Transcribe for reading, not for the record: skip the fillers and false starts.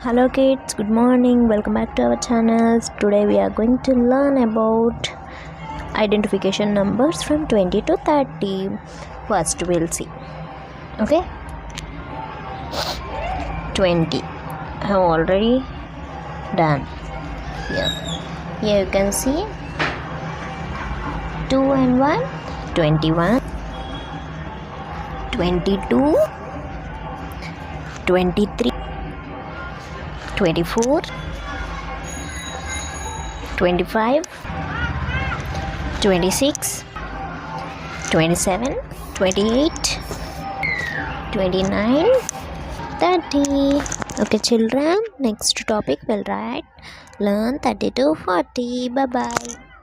Hello kids, good morning. Welcome back to our channels. Today we are going to learn about identification numbers from 20 to 30. First we'll see. Okay? 20. I have already done. Here you can see 2 and 1, 21, 22, 23, 24, 25, 26, 27, 28, 29, 30. Okay children, next topic we'll learn 30 to 40. Bye bye.